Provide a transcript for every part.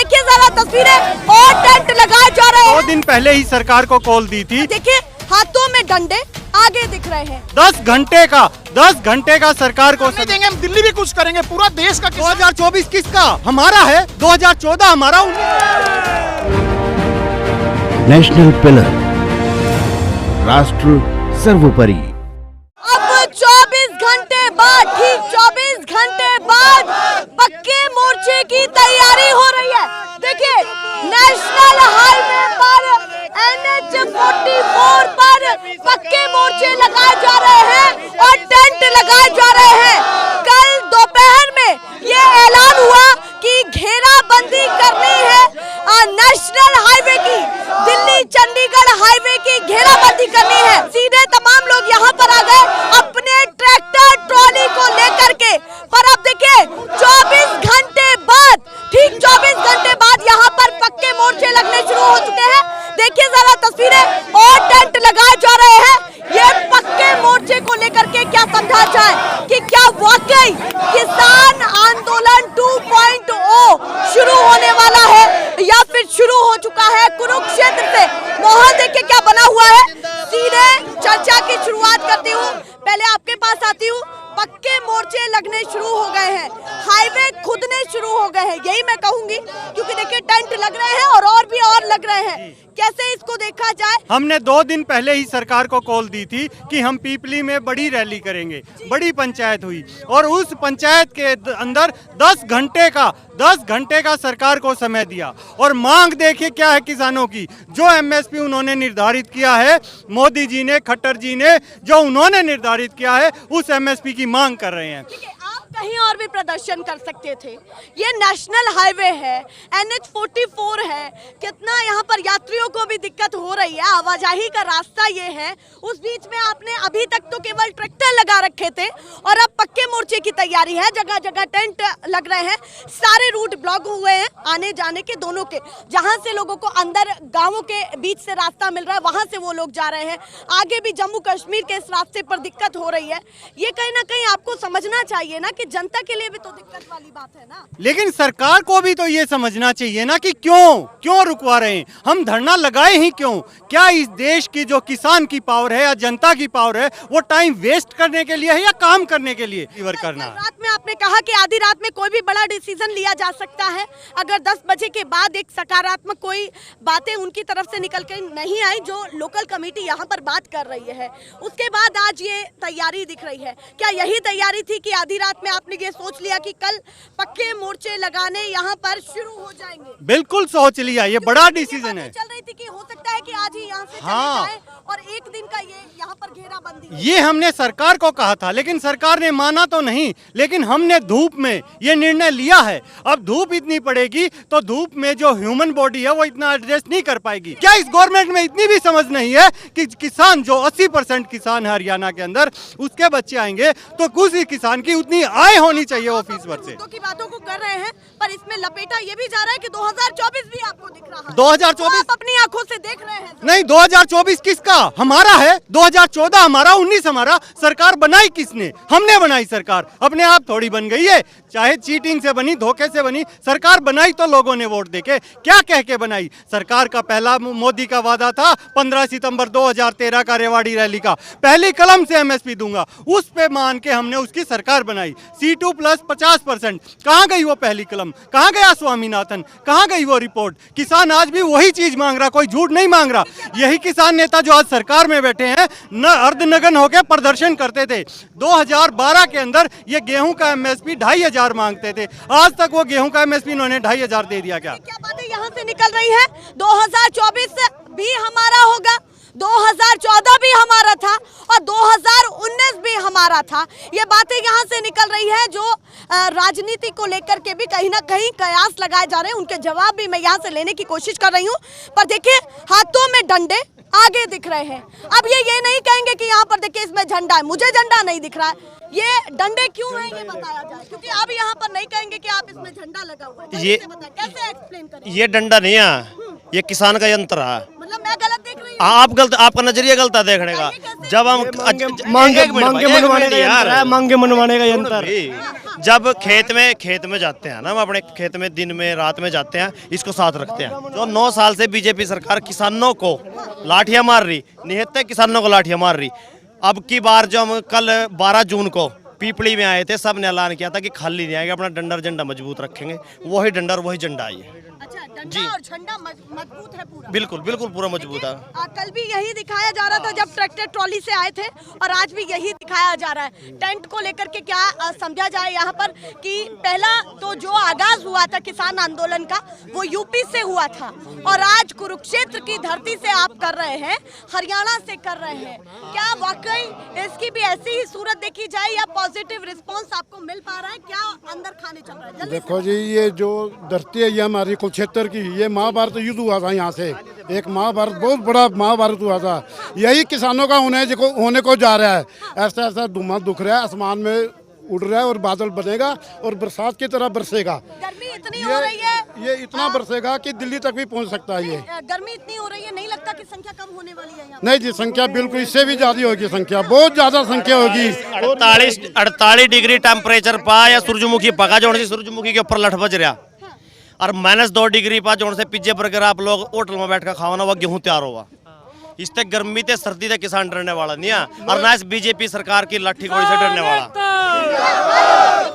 देखिए जरा तस्वीरें, और टेंट लगाए जा रहे हैं। 2 दिन पहले ही सरकार को कॉल दी थी। देखिए हाथों में डंडे आगे दिख रहे हैं। 10 घंटे का सरकार को नहीं देंगे, हम दिल्ली भी कुछ करेंगे, पूरा देश का 2024 किसका? हमारा है। 2014 हमारा। नेशनल पिलर, राष्ट्र सर्वोपरि। अब 24 घंटे बाद, ठीक 24 घंटे बाद पक्के मोर्चे की तैयारी हो रही है। देखिए नेशनल हाईवे पर NH 44 पर पक्के मोर्चे लगाए जा रहे हैं और टेंट लगाए जा रहे हैं। कल दोपहर में ये ऐलान हुआ कि घेराबंदी करनी है नेशनल हाईवे की, दिल्ली चंडीगढ़ हाईवे की घेराबंदी करनी है। सीधे तमाम लोग यहाँ पर आ गए अपने ट्रैक्टर ट्रॉली को लेकर के। पर अब देखिए 24 घंटे बाद, ठीक 24 घंटे बाद यहाँ पर पक्के मोर्चे लगने शुरू हो चुके हैं। देखिए जरा तस्वीरें, और टेंट लगाए जा रहे हैं। ये पक्के मोर्चे को लेकर के क्या समझा जाए कि क्या वाकई किसान आंदोलन 2.0 शुरू होने वाला है या फिर शुरू हो चुका है। कुरुक्षेत्र से माहौल देखिए क्या बना हुआ है। सीधे चर्चा की शुरुआत करती हूँ, पहले आपके पास आती हूँ। पक्के मोर्चे लगने शुरू हो गए हैं, हाईवे खुदने शुरू हो गए हैं, यही मैं कहूंगी, क्योंकि देखिए टेंट लग रहे हैं और भी लग रहे हैं। कैसे इसको देखा जाए? हमने 2 दिन पहले ही सरकार को कॉल दी थी कि हम पीपली में बड़ी रैली करेंगे। बड़ी पंचायत हुई और उस पंचायत के अंदर 10 घंटे का सरकार को समय दिया। और मांग देखिए क्या है किसानों की। जो MSP उन्होंने निर्धारित किया है, मोदी जी ने, खट्टर जी ने जो उन्होंने निर्धारित किया है, उस MSP की मांग कर रहे हैं। आप कहीं और भी प्रदर्शन कर सकते थे। ये नेशनल हाईवे है, NH 44 है, कितना यहाँ पर यात्रियों को भी दिक्कत हो रही है, आवाजाही का रास्ता ये है। उस बीच में आपने अभी तक तो केवल ट्रैक्टर लगा रखे थे और अब पक्के मोर्चे की तैयारी है। जगह जगह टेंट लग रहे हैं, सारे रूट ब्लॉक हुए हैं आने जाने के दोनों के। जहाँ से लोगों को अंदर गाँवों के बीच से रास्ता मिल रहा है वहाँ से वो लोग जा रहे हैं। आगे भी जम्मू कश्मीर के इस रास्ते पर दिक्कत हो रही है। ये कहीं ना कहीं आपको समझना चाहिए ना कि जनता के लिए भी तो दिक्कत वाली बात है ना। लेकिन सरकार को भी तो ये समझना चाहिए ना कि क्यों रुकवा रहे हैं। हम धरना लगाए ही क्यों? क्या इस देश की जो किसान की पावर है या जनता की पावर है, वो टाइम वेस्ट करने के लिए है या काम करने के लिए करना है? रात में आपने कहा कि आधी रात में कोई भी बड़ा डिसीजन लिया जा सकता है। अगर 10 बजे के बाद एक सकारात्मक कोई बातें उनकी तरफ से निकल के नहीं आई, जो लोकल कमेटी यहाँ पर बात कर रही है, उसके बाद आज ये तैयारी दिख रही है। क्या यही तैयारी थी कि आधी रात में आपने ये सोच लिया कि कल पक्के मोर्चे लगाने यहाँ पर शुरू हो जाएंगे? बिल्कुल सोच लिया, ये बड़ा डिसीजन है। चल रही थी कि हो सकता है कि आज ही यहाँ से हाँ, चले जाएं और एक दिन का ये यहाँ पर घेराबंदी। ये हमने सरकार को कहा था, लेकिन सरकार ने माना तो नहीं। लेकिन हमने धूप में ये निर्णय लिया है। अब धूप इतनी पड़ेगी तो धूप में जो ह्यूमन बॉडी है वो इतना एडजस्ट नहीं कर पाएगी। क्या इस गवर्नमेंट में इतनी भी समझ नहीं है कि किसान, जो 80% किसान है हरियाणा के अंदर, उसके बच्चे आएंगे तो कुछ ही किसान की उतनी आय होनी चाहिए ऑफिस वर्क से। की बातों को कर रहे हैं, पर इसमें लपेटा ये भी जा रहा है कि 2024 भी आपको दिख रहा है। 2024 आप अपनी आंखों से देख रहे हैं। नहीं, 2024 किसका? हमारा है। 2014 हमारा, 19 हमारा। सरकार बनाई किसने? हमने बनाई सरकार। अपने आप थोड़ी बन गई है, चाहे चीटिंग से बनी, धोखे से बनी। सरकार बनाई तो लोगों ने वोट देके, क्या कह के बनाई? सरकार का पहला मोदी का वादा था 15 सितंबर 2013 का रेवाड़ी रैली का, पहली कलम से MSP दूंगा। उस पे मान के हमने उसकी सरकार बनाई। C2 plus 50%। कहाँ गई वो पहली कलम? कहाँ गया स्वामीनाथन? कहाँ गई वो रिपोर्ट? किसान आज भी वही चीज मांग रहा, कोई झूठ नहीं मांग रहा। यही किसान नेता जो आज सरकार में बैठे हैं न अर्धनग्न होकर प्रदर्शन करते थे। 2012 के अंदर ये गेहूं का MSP 2500 मांगते थे। आज तक वो गेहूं का MSP इन्होंने 2500 दे दिया। क्या बातें यहाँ से निकल रही है? 2024 भी हमारा होगा, 2014 भी हमारा था और 2019 भी हमारा था। ये बातें यहाँ से निकल रही है जो राजनीति को लेकर के भी कहीं ना कहीं कयास लगाए जा रहे हैं। उनके जवाब भी मैं यहाँ से लेने की कोशिश कर रही हूँ। पर देखिए हाथों में डंडे आगे दिख रहे हैं। अब ये नहीं कहेंगे कि यहाँ पर देखिए इसमें झंडा है, मुझे झंडा नहीं दिख रहा है। ये डंडे क्यों हैं ये बताया जाए, क्योंकि अब यहाँ पर नहीं कहेंगे कि आप इसमें झंडा लगा हुआ है। ये कैसे एक्सप्लेन करें? ये डंडा नहीं है, ये किसान का यंत्र है। मतलब मैं गलत देख रही हूँ? आप गलत, आपका नजरिया गलत है देखने का। जब हम मांगे मनवाने का यंत्र। जब खेत में जाते हैं ना, हम अपने खेत में दिन में रात में जाते हैं, इसको साथ रखते हैं। जो 9 साल से बीजेपी सरकार किसानों को लाठियां मार रही, निहत्ते किसानों को लाठियां मार रही। अब की बार जो हम कल 12 जून को पीपली में आए थे, सब ने ऐलान किया था कि खाली नहीं आएंगे, अपना डंडा झंडा मजबूत रखेंगे। वही डंडा और वही झंडा आई है। अच्छा, डंडा और झंडा मजबूत है पूरा? बिल्कुल बिल्कुल पूरा मजबूत है। कल भी यही दिखाया जा रहा था जब ट्रैक्टर ट्रॉली से आए थे, और आज भी यही दिखाया जा रहा है। टेंट को लेकर के क्या समझा जाए यहाँ पर कि पहला तो जो आगाज हुआ था किसान आंदोलन का, वो यूपी से हुआ था, और आज कुरुक्षेत्र की धरती से आप कर रहे हैं, हरियाणा से कर रहे हैं। क्या वाकई इसकी भी ऐसी ही सूरत देखी जाए या पॉजिटिव रिस्पॉन्स आपको मिल पा रहा है? क्या अंदर खाने चल रहा है? देखो जी, ये जो धरती है ये हमारी कुरुक्षेत्र की, ये महाभारत युद्ध हुआ था यहाँ से। एक महाभारत, बहुत बड़ा महाभारत हुआ था। यही किसानों का होने को जा रहा है। ऐसा ऐसा धुआं दुख रहा है, आसमान में उड़ रहा है और बादल बनेगा और बरसात की तरह बरसेगा। गर्मी इतनी हो रही है, ये इतना बरसेगा कि दिल्ली तक भी पहुँच सकता है। ये गर्मी इतनी हो रही है, नहीं लगता कि संख्या कम होने वाली है यहाँ? नहीं जी, संख्या बिल्कुल इससे भी ज्यादा होगी। संख्या बहुत ज्यादा संख्या होगी। 48 डिग्री टेम्परेचर पा या सूरजमुखी पका जो सूरजमुखी के ऊपर लठ बज रहा, और -2 डिग्री पा जो से पिज्जे बर्गर आप लोग होटल में बैठ कर खावाना हुआ, गेहूं तैयार हुआ। इस तक गर्मी ते सर्दी तक किसान डरने वाला नहीं है, और ना इस बीजेपी सरकार की लाठी गोली से डरने वाला।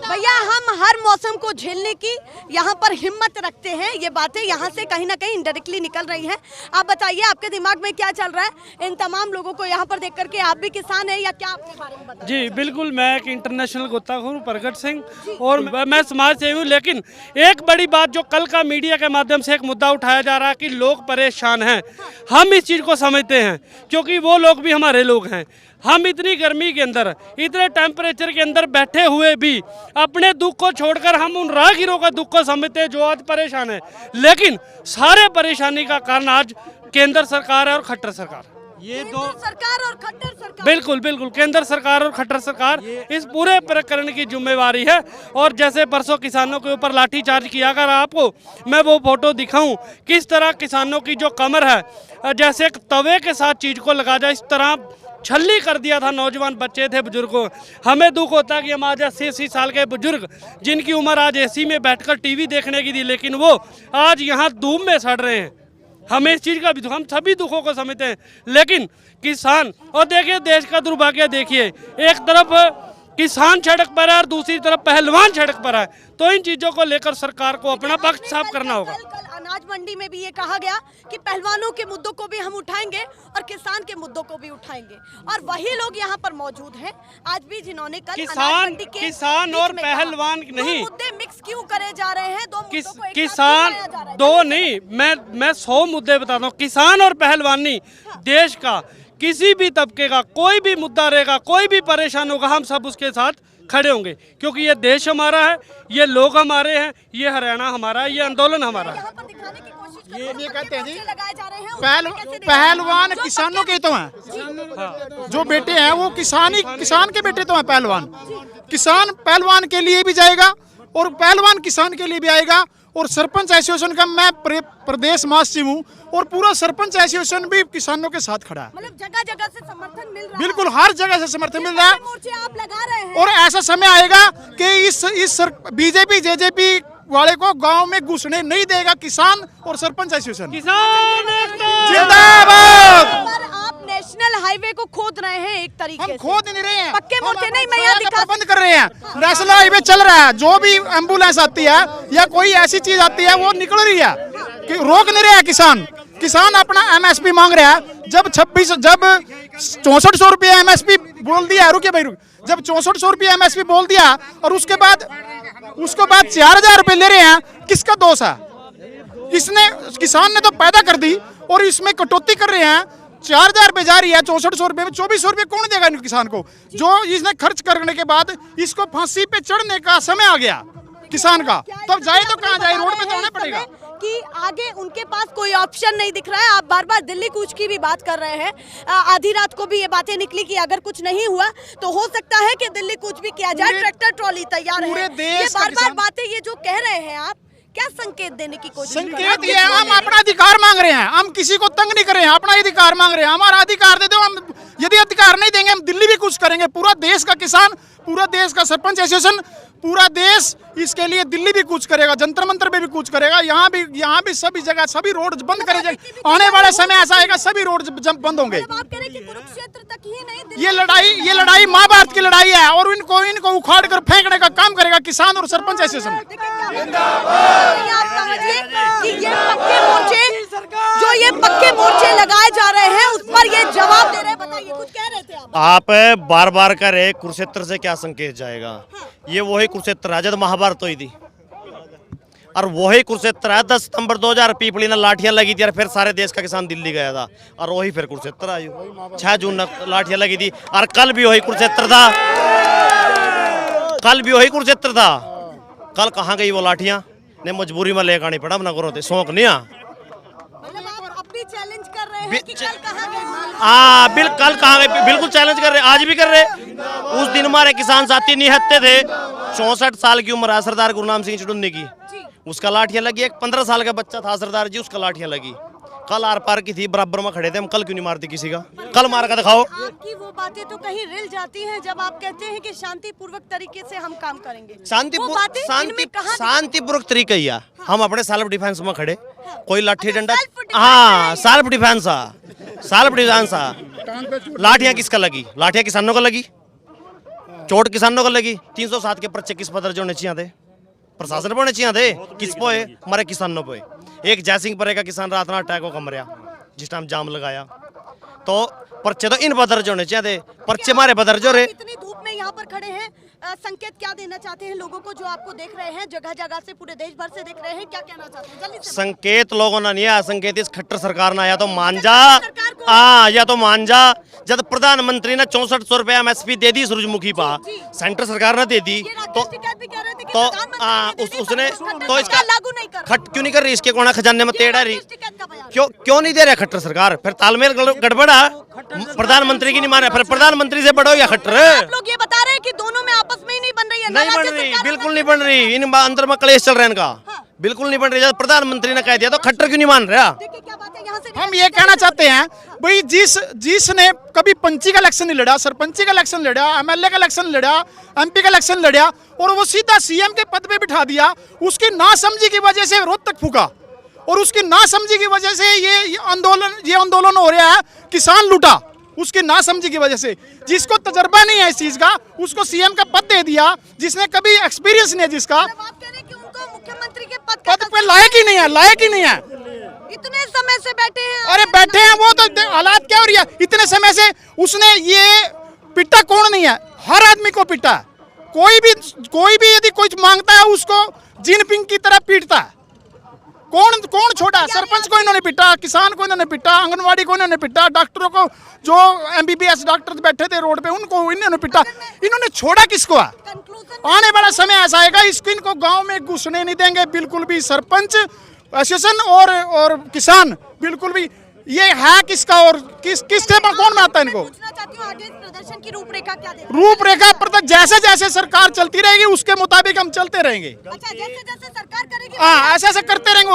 भैया, हम हर मौसम को झेलने की यहाँ पर हिम्मत रखते हैं। ये बातें यहाँ से कहीं ना कहीं इनडायरेक्टली निकल रही हैं। आप बताइए, आपके दिमाग में क्या चल रहा है इन तमाम लोगों को यहाँ पर देख करके? आप भी किसान हैं या क्या? आपके बारे में बताइए। जी बिल्कुल, मैं एक इंटरनेशनल गोताखोर प्रगट सिंह, और मैं समाज सेवी हूँ। लेकिन एक बड़ी बात जो कल का मीडिया के माध्यम से एक मुद्दा उठाया जा रहा है कि लोग परेशान हैं, हम इस चीज़ को समझते हैं, क्योंकि वो लोग भी हमारे लोग हैं। हम इतनी गर्मी के अंदर, इतने टेम्परेचर के अंदर बैठे हुए भी अपने दुख को छोड़कर हम उन राहगीरों का दुख को समझते हैं जो आज परेशान है। लेकिन सारे परेशानी का कारण आज केंद्र सरकार है और खट्टर सरकार। ये दो सरकार और खट्टर सरकार, बिल्कुल बिल्कुल, केंद्र सरकार और खट्टर सरकार इस पूरे प्रकरण की जिम्मेवारी है। और जैसे परसों किसानों के ऊपर लाठीचार्ज किया, अगर आपको मैं वो फोटो दिखाऊं, किस तरह किसानों की जो कमर है जैसे एक तवे के साथ चीज को लगा जाए, इस तरह छल्ली कर दिया था। नौजवान बच्चे थे, बुजुर्गों। हमें दुख होता है कि हम आज 80 साल के बुजुर्ग, जिनकी उम्र आज एसी में बैठकर टीवी देखने की थी, लेकिन वो आज यहाँ धूप में सड़ रहे हैं। हमें इस चीज़ का भी, हम सभी दुखों को समझते हैं, लेकिन किसान, और देखिए देश का दुर्भाग्य देखिए, एक तरफ किसान सड़क पर है और दूसरी तरफ पहलवान सड़क पर है। तो इन चीज़ों को लेकर सरकार को अपना पक्ष साफ करना होगा। कल अनाज मंडी में भी ये कहा गया कि पहलवानों के मुद्दों को भी हम उठाएंगे और किसान के मुद्दों को भी उठाएंगे, और वही लोग यहाँ पर मौजूद हैं आज भी जिन्होंने कल किसान और पहलवान नहीं, मुद्दे मिक्स क्यों करे जा रहे हैं? किसान दो नहीं, मैं 100 मुद्दे बताता हूँ। किसान और पहलवान नहीं, देश का किसी भी तबके का कोई भी मुद्दा रहेगा, कोई भी परेशान होगा, हम सब उसके साथ खड़े होंगे, क्योंकि ये देश हमारा है, ये लोग हमारे हैं, ये हरियाणा हमारा है, ये आंदोलन हमारा है। ये नहीं कहते हैं जी, पहलवान किसानों के तो हैं, जो बेटे हैं वो किसान के बेटे तो हैं। पहलवान किसान पहलवान के लिए भी जाएगा और पहलवान किसान के लिए भी आएगा। और सरपंच एसोसिएशन का मैं प्रदेश महासचिव हूँ, और पूरा सरपंच एसोसिएशन भी किसानों के साथ खड़ा है। मतलब जगह जगह से समर्थन मिल रहा है। बिल्कुल, हर जगह से समर्थन मिल रहा है। मोर्चे आप लगा रहे हैं, और ऐसा समय आएगा कि इस बीजेपी जेजेपी वाले को गांव में घुसने नहीं देगा किसान और सरपंच एसोसिएशन। जिंदाबाद। आप नेशनल हाईवे को खोद रहे हैं एक तरीके से। हम खोद नहीं रहे हैं, पक्के मोर्चे नहीं, मैं यहाँ दिखा बंद कर रहे हैं। नेशनल हाईवे चल रहा है, जो भी एम्बुलेंस आती है या कोई ऐसी चीज आती है वो निकल रही है, कि रोक नहीं रहे हैं। किसान अपना एमएसपी मांग रहा है। जब 6400 रुपये एमएसपी बोल दिया, रुकिए भाई जब 6400 रुपये एमएसपी बोल दिया और उसके बाद 4000 रुपये ले रहे हैं, किसका दोष है? इसने, किसान ने तो पैदा कर दी और इसमें कटौती कर रहे हैं। 4000 रुपये जा रही है, 6400 रुपये में 2400 रुपये कौन देगा किसान को? जो इसने खर्च करने के बाद इसको फांसी पे चढ़ने का समय आ गया किसान का, तब जाए तो कहाँ जाए? रोड पे तो आना पड़ेगा। कि आगे उनके पास कोई ऑप्शन नहीं दिख रहा है। आप बार बार दिल्ली कूच की भी बात कर रहे हैं। आधी रात को भी ये बातें निकली कि अगर कुछ नहीं हुआ तो हो सकता है कि दिल्ली कूच भी किया जाए, ट्रैक्टर ट्रॉली तैयार है। ये बार बार बातें ये जो कह रहे हैं आप क्या संकेत देने की कोशिश कर रहे हैं? संकेत ये है, हम अपना अधिकार मांग रहे हैं, हम किसी को तंग नहीं कर रहे हैं, अपना अधिकार मांग रहे हैं। हमारा अधिकार दे दो। हम यदि अधिकार नहीं देंगे हम दिल्ली भी कुछ करेंगे। पूरा देश का किसान, पूरा देश का सरपंच एसोसिएशन, पूरा देश इसके लिए दिल्ली भी कुछ करेगा, जंतर मंतर पे भी कुछ करेगा, यहाँ भी सभी जगह सभी रोड बंद करे जाएंगे। आने वाले समय ऐसा आएगा सभी रोड बंद होंगे। मतलब आप कह रहे हैं कि कुरुक्षेत्र तक ही नहीं, दिल्ली ये लड़ाई महाभारत की लड़ाई है और इनको उखाड़ कर फेंकने का काम करेगा किसान और सरपंच एसोसिएशन। आप समझिए कि ये पक्के मोर्चे लगाए जा रहे हैं उस पर ये जवाब दे रहे हैं। बताइए, कुछ कह रहे थे आप? बार बार कह रहे कुरुक्षेत्र से क्या संकेत जाएगा। ये वही कुरुक्षेत्र है जब महाभारत हुई थी, और वही कुरुक्षेत्र है 10 सितंबर 2000 पीपली ने लाठियां लगी थी और फिर सारे देश का किसान दिल्ली गया था, और वही फिर कुरुक्षेत्र आई 6 जून ने लाठियां लगी थी, और कल भी वही कुरुक्षेत्र था। कल कहाँ गई वो लाठियां? ने मजबूरी में लेकर आनी पड़ा, अपना करो थे शौक नहीं। मतलब आप अब भी चैलेंज कर रहे हैं कि कल कहाँ गए? कल कहाँ गए? बिल्कुल चैलेंज कर रहे, आज भी कर रहे। उस दिन हमारे किसान साथी निहत्ते थे, 64 साल की उम्र है सरदार गुरनाम सिंह चुडुन्नी की, उसका लाठियां लगी। एक 15 साल का बच्चा था सरदार जी, उसका लाठियां लगी। कल आर पार की थी, बराबर में खड़े थे हम। कल क्यों नहीं मारते किसी का? कल मार का दिखाओ। आपकी वो बातें तो कहीं रिल जाती हैं जब आप कहते हैं कि शांतिपूर्वक तरीके से हम काम करेंगे। शांतिपूर्वक तरीका ही है। हम अपने सेल्फ डिफेंस में खड़े, कोई लाठी डंडा, हाँ सेल्फ डिफेंस। लाठियां किसका लगी? लाठियां किसानों को लगी, चोट किसानों को लगी। 307 के पर्चे किस पर दर्ज होने चाहिए थे? प्रशासन पर होने चाहिए थे। किस पे? हमारे किसानों पे। एक जयसिंह परे का किसान रात ना अटैक को कमरिया जिस टाइम जाम लगाया, तो पर्चे तो इन पर दर्ज होने चाहिए थे, पर्चे हमारे पर दर्ज हो रहे। इतनी धूप में यहाँ पर खड़े हैं, संकेत क्या देना चाहते हैं लोगों को जो आपको देख रहे हैं, जगह जगह से पूरे देश भर से देख रहे हैं? क्या कहना चाहते हैं? जल्दी से। संकेत लोगों ने नहीं आया, संकेत इस खट्टर सरकार ने आया तो मान जा, या तो मान जा। जब प्रधानमंत्री ने 6400 रुपए MSP दे दी सूरजमुखी पा, सेंटर सरकार ने दे दी, तो उसने तो इसका लागू नहीं कर, खट क्यों नहीं कर रही? इसके कोना खजाने में तेड़ा रही, क्यों नहीं दे रहे खट्टर सरकार? फिर तालमेल गड़बड़ा, प्रधानमंत्री की नहीं माने, फिर प्रधानमंत्री से बड़ो या खट्टर? आप लोग ये बता रहे हैं कि दोनों में आपस में ही नहीं बन रही है? नहीं बन रही, बिल्कुल नहीं बन रही। इन अंदर में क्लेश चल रहा है इनका, बिल्कुल नहीं बन रही। जब प्रधानमंत्री ने कह दिया तो खट्टर क्यों नहीं मान रहा? क्या बात है? यहाँ से हम ये कहना चाहते हैं भाई, जिसने कभी पंची का इलेक्शन नहीं लड़ा, सरपंची का इलेक्शन लड़ा, MLA का इलेक्शन लड़ा, MP का इलेक्शन लड़ा और वो सीधा CM के पद पे बिठा दिया, उसकी नासमझी की वजह से रोहतक फूका, और उसकी नासमझी की वजह से ये आंदोलन हो रहा है। किसान लूटा उसकी नासमझी की वजह से। जिसको तजर्बा नहीं है इस चीज का, उसको CM का पद दे दिया, जिसने कभी एक्सपीरियंस नहीं है, जिसका आप कह रहे हैं कि उनको मुख्यमंत्री के पद पे लायक ही नहीं है। इतने समय से बैठे हैं। अरे बैठे हैं, वो तो हालात क्या हो रही है इतने समय से। उसने ये पिटा कौन नहीं है? हर आदमी को पिटा। कोई भी यदि कुछ मांगता है उसको जिनपिंग की तरह पीटता है। कौन छोड़ा? सरपंच को इन्होंने पिटा, किसान को इन्होंने पिटा, आंगनवाड़ी को इन्होंने पिटा, डॉक्टरों को, जो MBBS डॉक्टर बैठे थे रोड पे उनको इन्होंने पिटा। इन्होंने छोड़ा किसको है? आने वाला समय ऐसा आएगा, इनको गांव में घुसने नहीं देंगे बिल्कुल भी। सरपंच एसोसिएशन और किसान बिल्कुल भी। ये है किसका और किसके पर कौन में आता है इनको? पूछना चाहती हूँ आगे इस प्रदर्शन की रूपरेखा क्या देगी? रूपरेखा जैसे जैसे सरकार चलती रहेगी उसके मुताबिक हम चलते रहेंगे। अच्छा, जैसे सरकार करेगी हाँ, ऐसे करते रहेंगे।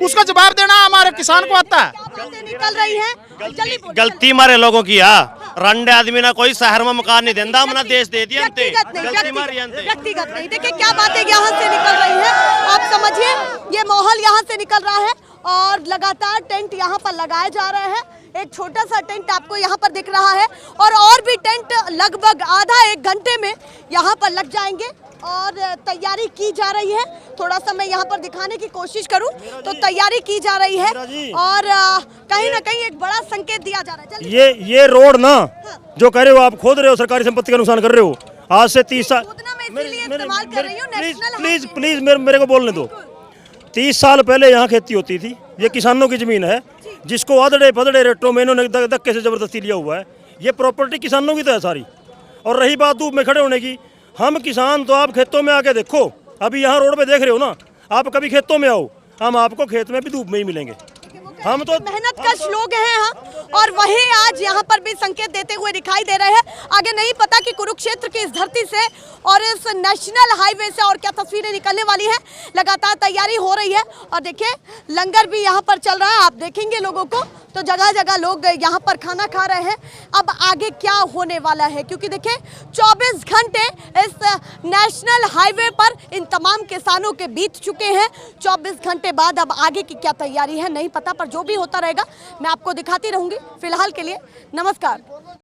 उसका जवाब देना हमारे किसान को आता है। क्या बातें निकल रही हैं? जल्दी बोलो। गलती हमारे लोगों की है। रंडे आदमी ना कोई शहर में मकान नहीं देता, हमने देश दे दिया। व्यक्तिगत नहीं। देखिए क्या बातें यहाँ से निकल रही है, आप समझिए। ये माहौल यहाँ से निकल रहा है और लगातार टेंट यहाँ पर लगाए जा रहे हैं। एक छोटा सा टेंट आपको यहाँ पर दिख रहा है और भी टेंट लगभग आधा एक घंटे में यहाँ पर लग जाएंगे और तैयारी की जा रही है। थोड़ा सा मैं यहाँ पर दिखाने की कोशिश करूँ तो तैयारी की जा रही है और कहीं ना कहीं एक बड़ा संकेत दिया जा रहा है। ये रोड ना जो कह रहे हो आप, खोद रहे हो, सरकारी संपत्ति का नुकसान कर रहे हो। आज से 30 साल, प्लीज मेरे को बोलने दो। 30 साल पहले यहाँ खेती होती थी, ये किसानों की जमीन है जिसको आधड़े पधड़े रेटों में इन्होंने धक्के से जबरदस्ती लिया हुआ है। ये प्रॉपर्टी किसानों की तो है सारी। और रही बात धूप में खड़े होने की, हम किसान तो आप खेतों में आके देखो, अभी यहाँ रोड पे देख रहे हो ना, आप कभी खेतों में आओ, हम आपको खेत में भी धूप में ही मिलेंगे। हम तो मेहनत कश लोग हैं हम, और वही आज यहाँ पर भी संकेत देते हुए दिखाई दे रहे हैं। आगे नहीं पता कि कुरुक्षेत्र की इस धरती से और इस नेशनल हाईवे से और क्या तस्वीरें निकलने वाली हैं। लगातार तैयारी हो रही है और देखिए लंगर भी यहाँ पर चल रहा है। आप देखेंगे लोगों को तो जगह जगह लोग यहाँ पर खाना खा रहे हैं। अब आगे क्या होने वाला है, क्योंकि देखिए 24 घंटे इस नेशनल हाईवे पर इन तमाम किसानों के बीत चुके हैं। 24 घंटे बाद अब आगे की क्या तैयारी है नहीं पता, पर जो भी होता रहेगा मैं आपको दिखाती रहूंगी। फिलहाल के लिए नमस्कार।